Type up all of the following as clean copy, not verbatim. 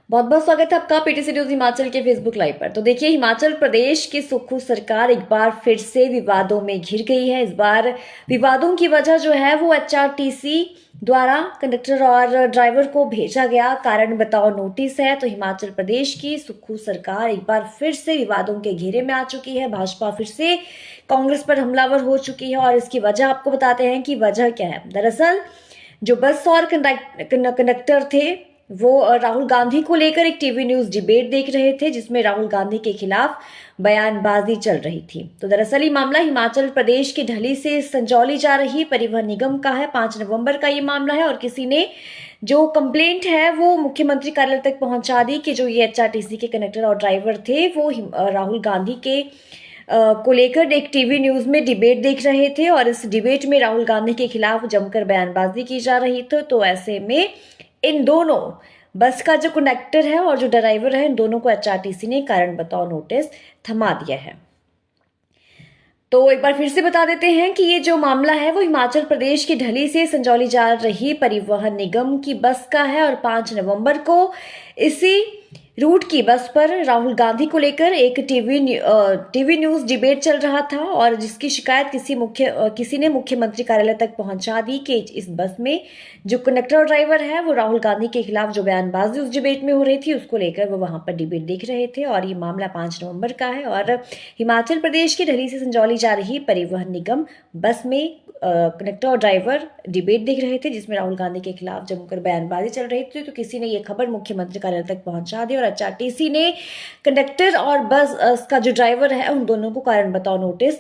बहुत बहुत स्वागत है आपका पीटीसी न्यूज हिमाचल के फेसबुक लाइव पर। तो देखिए, हिमाचल प्रदेश की सुक्खू सरकार एक बार फिर से विवादों में घिर गई है। इस बार विवादों की वजह जो है वो एचआरटीसी द्वारा कंडक्टर और ड्राइवर को भेजा गया कारण बताओ नोटिस है। तो हिमाचल प्रदेश की सुक्खू सरकार एक बार फिर से विवादों के घेरे में आ चुकी है। भाजपा फिर से कांग्रेस पर हमलावर हो चुकी है और इसकी वजह आपको बताते हैं कि वजह क्या है। दरअसल जो बस और कंडक्टर थे वो राहुल गांधी को लेकर एक टीवी न्यूज डिबेट देख रहे थे, जिसमें राहुल गांधी के खिलाफ बयानबाजी चल रही थी। तो दरअसल ये मामला हिमाचल प्रदेश के ढली से संजौली जा रही परिवहन निगम का है। 5 नवंबर का ये मामला है और किसी ने जो कंप्लेंट है वो मुख्यमंत्री कार्यालय तक पहुंचा दी कि जो ये एचआरटीसी के कंडक्टर और ड्राइवर थे वो राहुल गांधी के को लेकर एक टीवी न्यूज में डिबेट देख रहे थे और इस डिबेट में राहुल गांधी के खिलाफ जमकर बयानबाजी की जा रही थी। तो ऐसे में इन दोनों बस का जो कंडक्टर है और जो ड्राइवर है, इन दोनों को एचआरटीसी ने कारण बताओ नोटिस थमा दिया है। तो एक बार फिर से बता देते हैं कि ये जो मामला है वो हिमाचल प्रदेश की ढली से संजौली जा रही परिवहन निगम की बस का है और 5 नवंबर को इसी रूट की बस पर राहुल गांधी को लेकर एक टीवी न्यूज डिबेट चल रहा था और जिसकी शिकायत किसी ने मुख्यमंत्री कार्यालय तक पहुंचा दी कि इस बस में जो कंडक्टर और ड्राइवर है वो राहुल गांधी के खिलाफ जो बयानबाजी उस डिबेट में हो रही थी उसको लेकर वो वहां पर डिबेट देख रहे थे। और ये मामला 5 नवंबर का है और हिमाचल प्रदेश की ढली से संजौली जा रही परिवहन निगम बस में कंडक्टर और ड्राइवर डिबेट देख रहे थे, जिसमें राहुल गांधी के खिलाफ जमकर बयानबाजी चल रही थी। तो किसी ने ये खबर मुख्यमंत्री कार्यालय तक पहुंचा दी और एचआरटीसी ने कंडक्टर और बस का जो ड्राइवर है उन दोनों को कारण बताओ नोटिस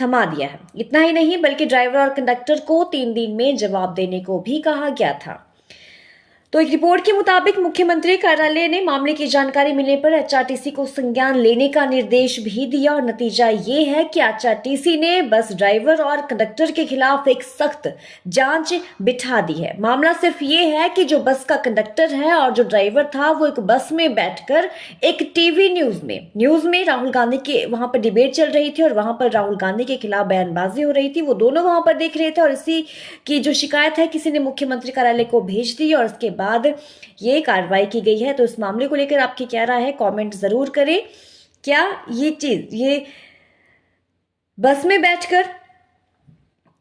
थमा दिया है। इतना ही नहीं बल्कि ड्राइवर और कंडक्टर को 3 दिन में जवाब देने को भी कहा गया था। तो एक रिपोर्ट के मुताबिक मुख्यमंत्री कार्यालय ने मामले की जानकारी मिलने पर एचआरटीसी को संज्ञान लेने का निर्देश भी दिया और नतीजा ये है कि एचआरटीसी ने बस ड्राइवर और कंडक्टर के खिलाफ एक सख्त जांच बिठा दी है। मामला सिर्फ ये है कि जो बस का कंडक्टर है और जो ड्राइवर था वो एक बस में बैठकर एक टीवी न्यूज में राहुल गांधी के वहां पर डिबेट चल रही थी और वहां पर राहुल गांधी के खिलाफ बयानबाजी हो रही थी। वो दोनों वहां पर देख रहे थे और इसी की जो शिकायत है किसी ने मुख्यमंत्री कार्यालय को भेज दी और उसके बाद ये कार्रवाई की गई है। तो इस मामले को लेकर आपकी क्या राय है, कमेंट जरूर करें। क्या ये बस में बैठकर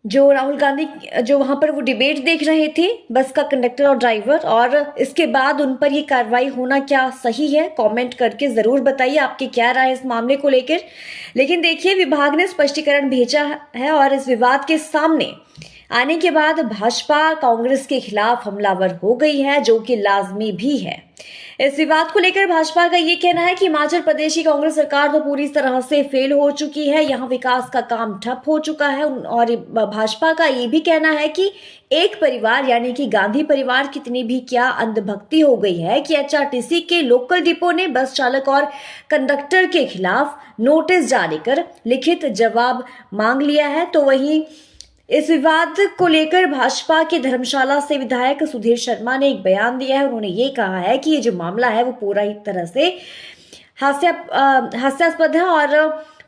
जो राहुल गांधी जो वहां पर वो डिबेट देख रहे थे बस का कंडक्टर और ड्राइवर, और इसके बाद उन पर ये कार्रवाई होना क्या सही है, कमेंट करके जरूर बताइए आपकी क्या राय है इस मामले को लेकर। लेकिन देखिए, विभाग ने स्पष्टीकरण भेजा है और इस विवाद के सामने आने के बाद भाजपा कांग्रेस के खिलाफ हमलावर हो गई है, जो कि लाजमी भी है। इस विवाद को लेकर भाजपा का ये कहना है कि हिमाचल प्रदेश की कांग्रेस सरकार तो पूरी तरह से फेल हो चुकी है, यहाँ विकास का काम ठप हो चुका है। और भाजपा का ये भी कहना है कि एक परिवार यानी कि गांधी परिवार कितनी भी क्या अंधभक्ति हो गई है कि एचआरटीसी के लोकल डिपो ने बस चालक और कंडक्टर के खिलाफ नोटिस जारी कर लिखित जवाब मांग लिया है। तो वहीं इस विवाद को लेकर भाजपा के धर्मशाला से विधायक सुधीर शर्मा ने एक बयान दिया है। उन्होंने ये कहा है कि ये जो मामला है वो पूरा ही तरह से हास्यास्पद है और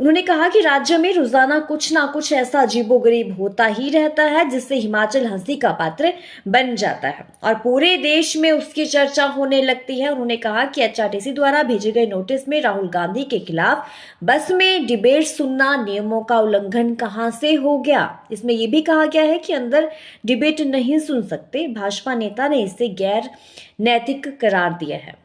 उन्होंने कहा कि राज्य में रोजाना कुछ ना कुछ ऐसा अजीबोगरीब होता ही रहता है जिससे हिमाचल हंसी का पात्र बन जाता है और पूरे देश में उसकी चर्चा होने लगती है। उन्होंने कहा कि एचआरटीसी द्वारा भेजे गए नोटिस में राहुल गांधी के खिलाफ बस में डिबेट सुनना नियमों का उल्लंघन कहां से हो गया। इसमें यह भी कहा गया है कि अंदर डिबेट नहीं सुन सकते। भाजपा नेता ने इसे गैर नैतिक करार दिया है।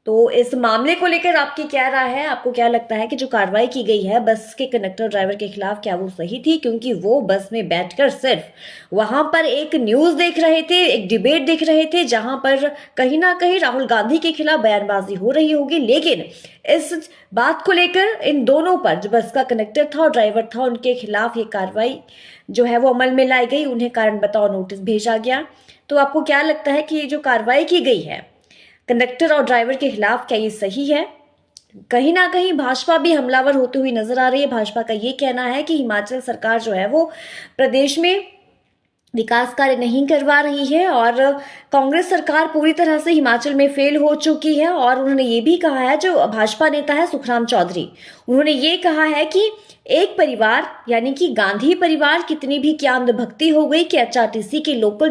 तो इस मामले को लेकर आपकी क्या राय है, आपको क्या लगता है कि जो कार्रवाई की गई है बस के कंडक्टर ड्राइवर के खिलाफ क्या वो सही थी? क्योंकि वो बस में बैठकर सिर्फ वहां पर एक न्यूज देख रहे थे, एक डिबेट देख रहे थे जहां पर कहीं ना कहीं राहुल गांधी के खिलाफ बयानबाजी हो रही होगी। लेकिन इस बात को लेकर इन दोनों पर जो बस का कंडक्टर था और ड्राइवर था उनके खिलाफ ये कार्रवाई जो है वो अमल में लाई गई, उन्हें कारण बताओ नोटिस भेजा गया। तो आपको क्या लगता है कि ये जो कार्रवाई की गई है कंडक्टर और ड्राइवर के खिलाफ क्या ये सही है? कहीं ना कहीं भाजपा भी हमलावर होते हुए नजर आ रही है। भाजपा का ये कहना है कि हिमाचल सरकार जो है वो प्रदेश में विकास कार्य नहीं करवा रही है और कांग्रेस सरकार पूरी तरह से हिमाचल में फेल हो चुकी है। और उन्होंने ये भी कहा है, जो भाजपा नेता है सुखराम चौधरी, उन्होंने ये कहा है कि एक परिवार यानी कि गांधी परिवार कितनी भी क्या अंधभक्ति हो गई कि एचआरटीसी के लोकल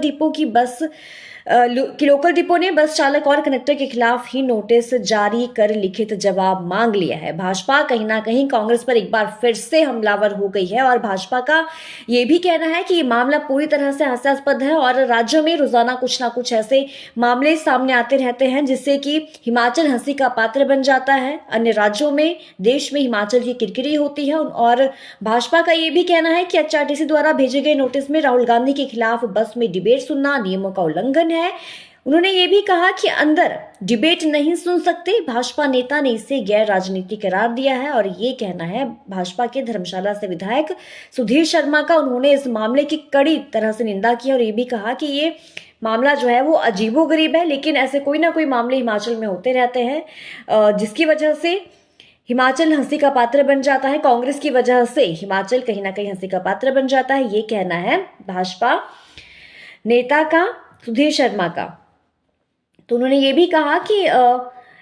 डिपो ने बस चालक और कंडक्टर के खिलाफ ही नोटिस जारी कर लिखित जवाब मांग लिया है। भाजपा कहीं ना कहीं कांग्रेस पर एक बार फिर से हमलावर हो गई है और भाजपा का ये भी कहना है कि ये मामला पूरी तरह से हास्यास्पद है और राज्यों में रोजाना कुछ ना कुछ ऐसे मामले सामने आते रहते हैं जिससे कि हिमाचल हंसी का पात्र बन जाता है। अन्य राज्यों में, देश में हिमाचल की किरकिरी होती है और भाजपा का ये भी कहना है कि एचआरटीसी द्वारा भेजे गए नोटिस में राहुल गांधी के खिलाफ बस में डिबेट सुनना नियमों का उल्लंघन है। उन्होंने ये भी कहा कि अंदर डिबेट नहीं सुन सकते। भाजपा नेता ने इसे गैर राजनीतिक करार दिया है और ये कहना है भाजपा के धर्मशाला से विधायक सुधीर शर्मा का। उन्होंने इस मामले की कड़ी तरह से निंदा की और ये भी कहा कि ये मामला जो है वो अजीबोगरीब है, लेकिन ऐसे कोई ना कोई मामले हिमाचल में होते रहते हैं जिसकी वजह से हिमाचल हंसी का पात्र बन जाता है। कांग्रेस की वजह से हिमाचल कहीं ना कहीं हंसी का पात्र बन जाता है, ये कहना है भाजपा नेता का, सुधीर शर्मा का। तो उन्होंने ये भी कहा कि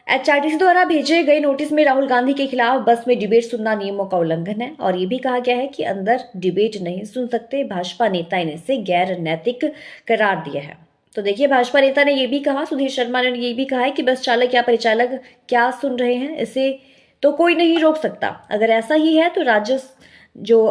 एचआरटीसी द्वारा भेजे गए नोटिस में राहुल गांधी के खिलाफ बस में डिबेट सुनना नियमों का उल्लंघन है और ये भी कहा गया है कि अंदर डिबेट नहीं सुन सकते। भाजपा नेता ने इसे गैर नैतिक करार दिया है। तो देखिए, भाजपा नेता ने ये भी कहा, सुधीर शर्मा ने ये भी कहा है कि बस चालक या परिचालक क्या सुन रहे हैं इसे तो कोई नहीं रोक सकता। अगर ऐसा ही है तो राज्य जो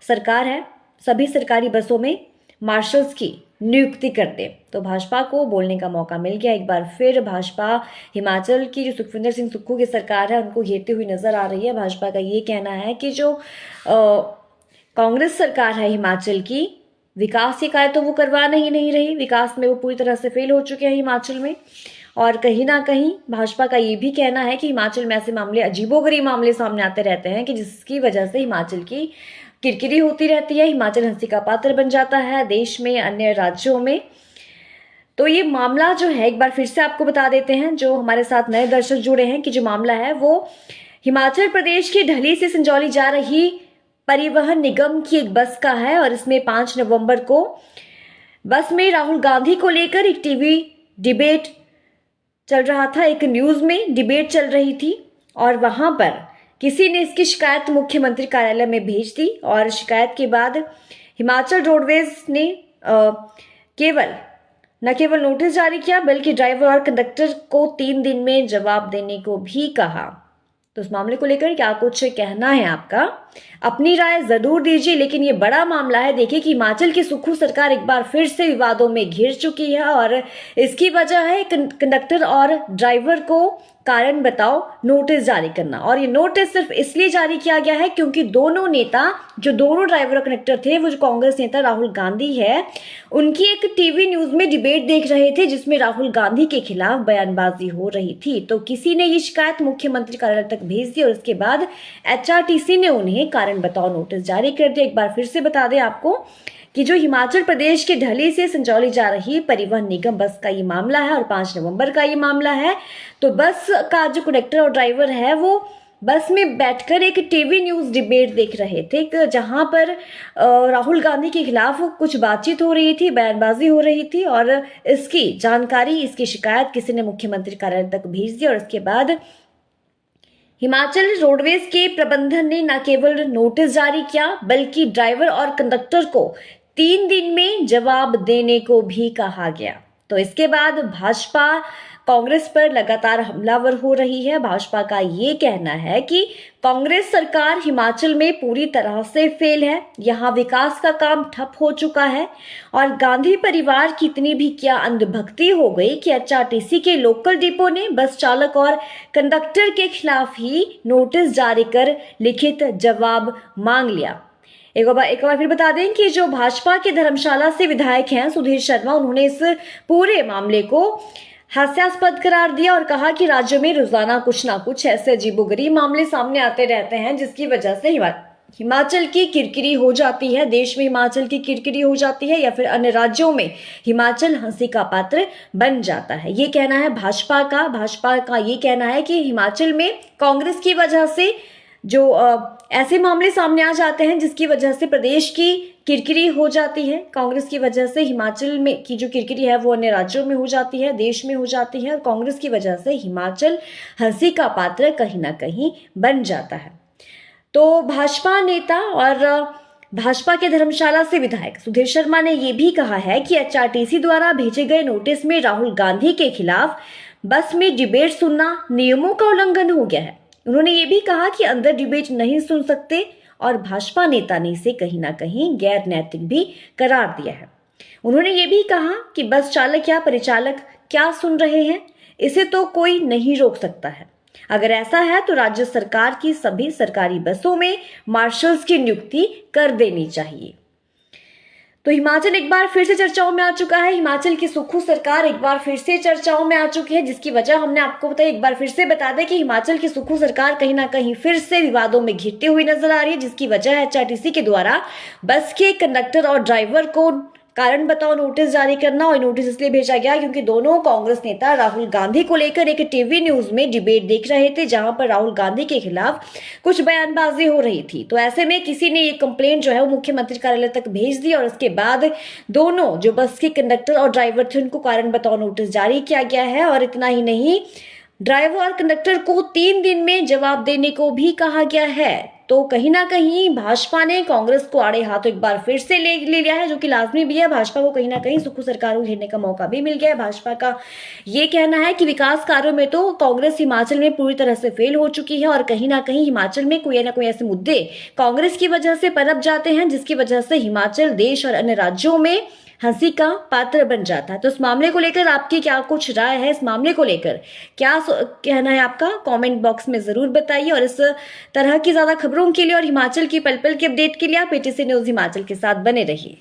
सरकार है सभी सरकारी बसों में मार्शल्स की नियुक्ति कर दे। तो भाजपा को बोलने का मौका मिल गया। एक बार फिर भाजपा हिमाचल की जो सुखविंदर सिंह सुक्खू की सरकार है उनको घेरती हुई नजर आ रही है। भाजपा का ये कहना है कि जो कांग्रेस सरकार है हिमाचल की, विकास की कार्य तो वो करवाना ही नहीं रही, विकास में वो पूरी तरह से फेल हो चुके हैं हिमाचल में। और कहीं ना कहीं भाजपा का ये भी कहना है कि हिमाचल में ऐसे मामले, अजीबोगरीब मामले सामने आते रहते हैं कि जिसकी वजह से हिमाचल की किरकिरी होती रहती है, हिमाचल हंसी का पात्र बन जाता है देश में, अन्य राज्यों में। तो ये मामला जो है एक बार फिर से आपको बता देते हैं, जो हमारे साथ नए दर्शक जुड़े हैं, कि जो मामला है वो हिमाचल प्रदेश के ढली से संजौली जा रही परिवहन निगम की एक बस का है और इसमें 5 नवंबर को बस में राहुल गांधी को लेकर एक टीवी डिबेट चल रहा था, एक न्यूज में डिबेट चल रही थी और वहां पर किसी ने इसकी शिकायत मुख्यमंत्री कार्यालय में भेज दी और शिकायत के बाद हिमाचल रोडवेज ने न केवल नोटिस जारी किया बल्कि ड्राइवर और कंडक्टर को 3 दिन में जवाब देने को भी कहा। तो इस मामले को लेकर क्या कुछ कहना है आपका? अपनी राय जरूर दीजिए। लेकिन ये बड़ा मामला है। देखिए कि हिमाचल की सुक्खू सरकार एक बार फिर से विवादों में घिर चुकी है और इसकी वजह है कंडक्टर और ड्राइवर को कारण बताओ नोटिस जारी करना। और ये नोटिस सिर्फ इसलिए जारी किया गया है क्योंकि दोनों नेता, जो दोनों ड्राइवर और कंडक्टर थे, वो जो कांग्रेस नेता राहुल गांधी है, उनकी एक टीवी न्यूज में डिबेट देख रहे थे जिसमें राहुल गांधी के खिलाफ बयानबाजी हो रही थी। तो किसी ने ये शिकायत मुख्यमंत्री कार्यालय तक भेज दी और उसके बाद एचआरटीसी ने उन्हें कारण बताओ नोटिस जारी कर दिया। एक बार फिर से बता दें आपको कि जो हिमाचल प्रदेश के ढली से संजौली जा रही परिवहन निगम बस का ये मामला है और 5 नवंबर का ये मामला है। तो बस का जो कंडक्टर और ड्राइवर है वो बस में बैठकर एक टीवी न्यूज डिबेट देख रहे थे जहां पर राहुल गांधी के खिलाफ कुछ बातचीत हो रही थी, बयानबाजी हो रही थी और इसकी जानकारी, इसकी शिकायत किसी ने मुख्यमंत्री कार्यालय तक भेज दी और इसके बाद हिमाचल रोडवेज के प्रबंधन ने न केवल नोटिस जारी किया बल्कि ड्राइवर और कंडक्टर को 3 दिन में जवाब देने को भी कहा गया। तो इसके बाद भाजपा कांग्रेस पर लगातार हमलावर हो रही है। भाजपा का ये कहना है कि कांग्रेस सरकार हिमाचल में पूरी तरह से फेल है, यहाँ विकास का काम ठप हो चुका है और गांधी परिवार की इतनी भी क्या अंधभक्ति हो गई कि एचआरटीसी के लोकल डिपो ने बस चालक और कंडक्टर के खिलाफ ही नोटिस जारी कर लिखित जवाब मांग लिया। एक बार फिर बता दें कि जो भाजपा के धर्मशाला से विधायक हैं सुधीर शर्मा, उन्होंने इस पूरे मामले को हास्यास्पद करार दिया और कहा कि राज्य में रोजाना कुछ ना कुछ ऐसे अजीबोगरीब मामले सामने आते रहते हैं जिसकी वजह से हिमाचल की किरकिरी हो जाती है, देश में हिमाचल की किरकिरी हो जाती है या फिर अन्य राज्यों में हिमाचल हंसी का पात्र बन जाता है। ये कहना है भाजपा का ये कहना है कि हिमाचल में कांग्रेस की वजह से जो ऐसे मामले सामने आ जाते हैं जिसकी वजह से प्रदेश की किरकिरी हो जाती है। कांग्रेस की वजह से हिमाचल में की जो किरकिरी है वो अन्य राज्यों में हो जाती है, देश में हो जाती है और कांग्रेस की वजह से हिमाचल हंसी का पात्र कहीं ना कहीं बन जाता है। तो भाजपा नेता और भाजपा के धर्मशाला से विधायक सुधीर शर्मा ने यह भी कहा है कि एचआरटीसी द्वारा भेजे गए नोटिस में राहुल गांधी के खिलाफ बस में डिबेट सुनना नियमों का उल्लंघन हो गया है। उन्होंने ये भी कहा कि अंदर डिबेट नहीं सुन सकते और भाजपा नेता ने इसे कहीं ना कहीं गैर नैतिक भी करार दिया है। उन्होंने ये भी कहा कि बस चालक या परिचालक क्या सुन रहे हैं, इसे तो कोई नहीं रोक सकता है। अगर ऐसा है तो राज्य सरकार की सभी सरकारी बसों में मार्शल्स की नियुक्ति कर देनी चाहिए। तो हिमाचल एक बार फिर से चर्चाओं में आ चुका है। हिमाचल की सुक्खू सरकार एक बार फिर से चर्चाओं में आ चुकी है, जिसकी वजह हमने आपको बताई। एक बार फिर से बता दें कि हिमाचल की सुक्खू सरकार कहीं ना कहीं फिर से विवादों में घिरती हुई नजर आ रही है, जिसकी वजह है एचआरटीसी के द्वारा बस के कंडक्टर और ड्राइवर को कारण बताओ नोटिस जारी करना। और नोटिस इसलिए भेजा गया क्योंकि दोनों कांग्रेस नेता राहुल गांधी को लेकर एक टीवी न्यूज में डिबेट देख रहे थे, जहां पर राहुल गांधी के खिलाफ कुछ बयानबाजी हो रही थी। तो ऐसे में किसी ने ये कंप्लेंट जो है वो मुख्यमंत्री कार्यालय तक भेज दी और उसके बाद दोनों जो बस के कंडक्टर और ड्राइवर थे उनको कारण बताओ नोटिस जारी किया गया है। और इतना ही नहीं, ड्राइवर और कंडक्टर को 3 दिन में जवाब देने को भी कहा गया है। तो कहीं ना कहीं भाजपा ने कांग्रेस को आड़े हाथों एक बार फिर से ले लिया है, जो कि लाजमी भी है। भाजपा को कहीं ना कहीं सुक्खू सरकार को घेरने का मौका भी मिल गया है। भाजपा का ये कहना है कि विकास कार्यों में तो कांग्रेस हिमाचल में पूरी तरह से फेल हो चुकी है और कहीं ना कहीं हिमाचल में कोई ना कोई ऐसे मुद्दे कांग्रेस की वजह से पनप जाते हैं, जिसकी वजह से हिमाचल देश और अन्य राज्यों में हंसी का पात्र बन जाता है। तो इस मामले को लेकर आपकी क्या कुछ राय है, इस मामले को लेकर क्या कहना है आपका, कमेंट बॉक्स में जरूर बताइए। और इस तरह की ज्यादा खबरों के लिए और हिमाचल की पल पल की अपडेट के लिए आप एटीसी न्यूज हिमाचल के साथ बने रहिए।